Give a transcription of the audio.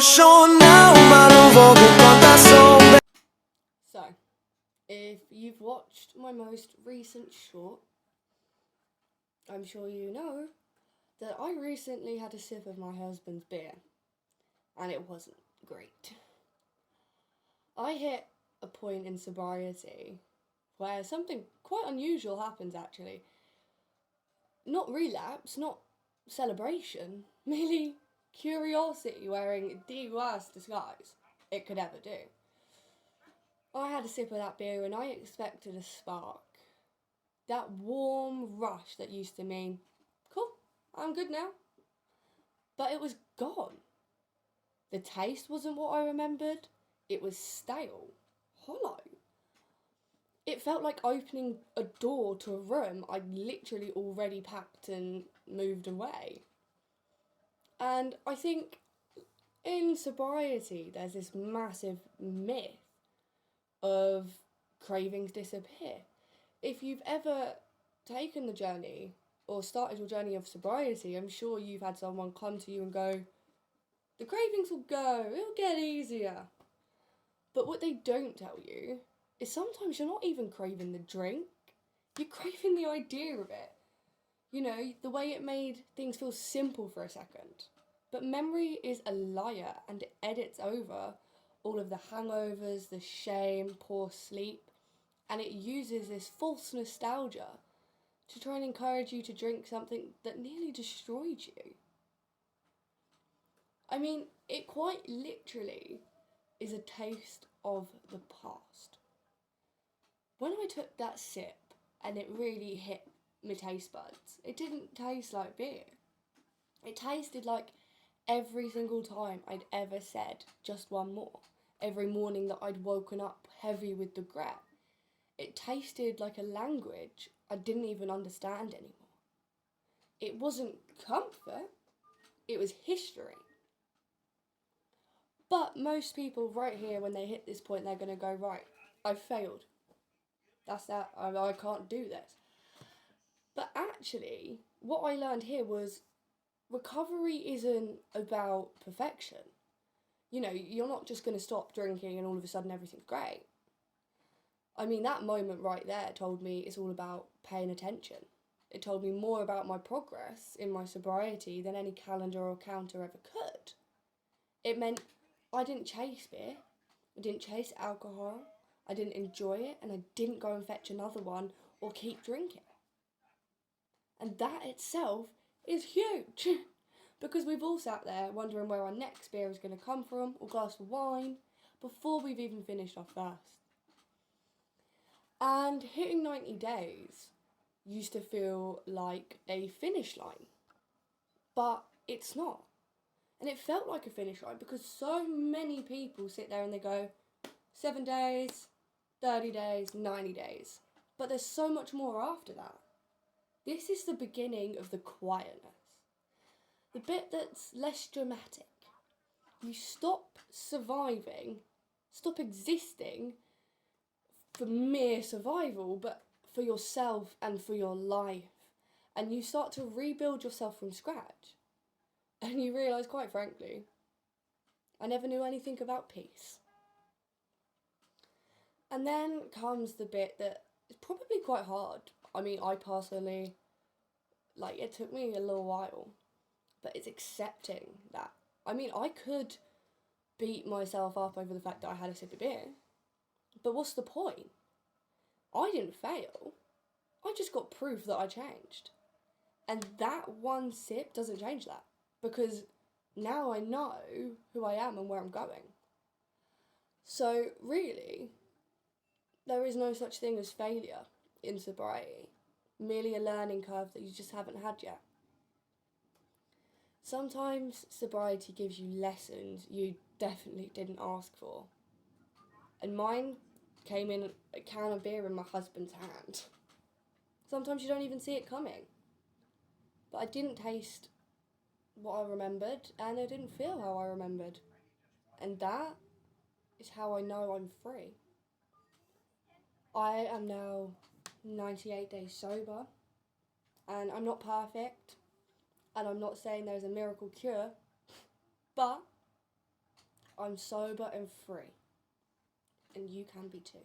So, if you've watched my most recent short, I'm sure you know that I recently had a sip of my husband's beer, and it wasn't great. I hit a point in sobriety where something quite unusual happens actually. Not relapse, not celebration, merely curiosity wearing the worst disguise it could ever do. I had a sip of that beer and I expected a spark. That warm rush that used to mean, cool, I'm good now. But it was gone. The taste wasn't what I remembered. It was stale, hollow. It felt like opening a door to a room I'd literally already packed and moved away. And I think in sobriety, there's this massive myth of cravings disappear. If you've ever taken the journey or started your journey of sobriety, I'm sure you've had someone come to you and go, the cravings will go, it'll get easier. But what they don't tell you is sometimes you're not even craving the drink, you're craving the idea of it. You know, the way it made things feel simple for a second. But memory is a liar and it edits over all of the hangovers, the shame, poor sleep, and it uses this false nostalgia to try and encourage you to drink something that nearly destroyed you. I mean, it quite literally is a taste of the past. When I took that sip and it really hit my taste buds, it didn't taste like beer. It tasted like every single time I'd ever said just one more. Every morning that I'd woken up heavy with regret. It tasted like a language I didn't even understand anymore. It wasn't comfort, it was history. But most people right here, when they hit this point, they're going to go, right, I failed. That's that, I can't do this. But actually, what I learned here was recovery isn't about perfection. You know, you're not just going to stop drinking and all of a sudden everything's great. I mean, that moment right there told me it's all about paying attention. It told me more about my progress in my sobriety than any calendar or counter ever could. It meant I didn't chase beer, I didn't chase alcohol, I didn't enjoy it, and I didn't go and fetch another one or keep drinking. And that itself is huge. Because we've all sat there wondering where our next beer is going to come from, or glass of wine, before we've even finished our first. And hitting 90 days used to feel like a finish line. But it's not. And it felt like a finish line because so many people sit there and they go, 7 days, 30 days, 90 days. But there's so much more after that. This is the beginning of the quietness. The bit that's less dramatic. You stop surviving, stop existing for mere survival, but for yourself and for your life. And you start to rebuild yourself from scratch. And you realise, quite frankly, I never knew anything about peace. And then comes the bit that is probably quite hard. I mean, I personally, it took me a little while. But it's accepting that. I mean, I could beat myself up over the fact that I had a sip of beer. But what's the point? I didn't fail. I just got proof that I changed. And that one sip doesn't change that. Because now I know who I am and where I'm going. So really, there is no such thing as failure in sobriety. Merely a learning curve that you just haven't had yet. Sometimes sobriety gives you lessons you definitely didn't ask for. And mine came in a can of beer in my husband's hand. Sometimes you don't even see it coming. But I didn't taste what I remembered, and I didn't feel how I remembered. And that is how I know I'm free. I am now 98 days sober, and I'm not perfect. And I'm not saying there's a miracle cure, but I'm sober and free. And you can be too.